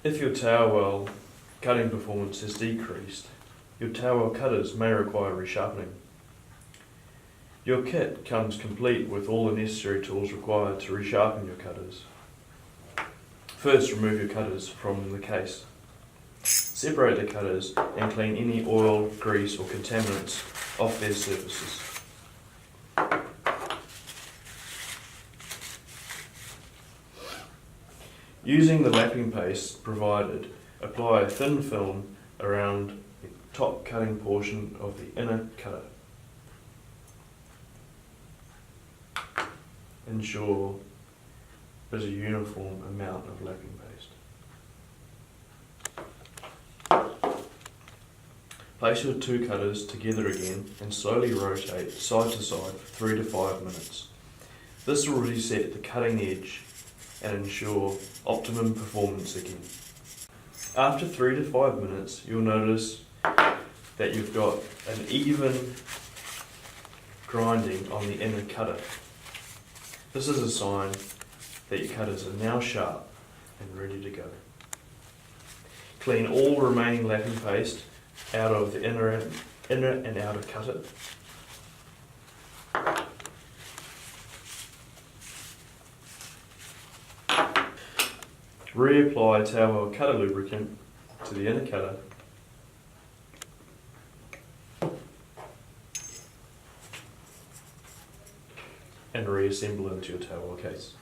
If your Tailwell cutting performance has decreased, your Tailwell cutters may require resharpening. Your kit comes complete with all the necessary tools required to resharpen your cutters. First, remove your cutters from the case. Separate the cutters and clean any oil, grease or contaminants off their surfaces. Using the lapping paste provided, apply a thin film around the top cutting portion of the inner cutter. Ensure there's a uniform amount of lapping paste. Place your two cutters together again and slowly rotate side to side for 3 to 5 minutes. This will reset the cutting edge and ensure optimum performance again. After 3 to 5 minutes, you'll notice that you've got an even grinding on the inner cutter. This is a sign that your cutters are now sharp and ready to go. Clean all remaining lapping paste out of the inner and outer cutter. Reapply Tailwell cutter lubricant to the inner cutter and reassemble into your Tailwell case.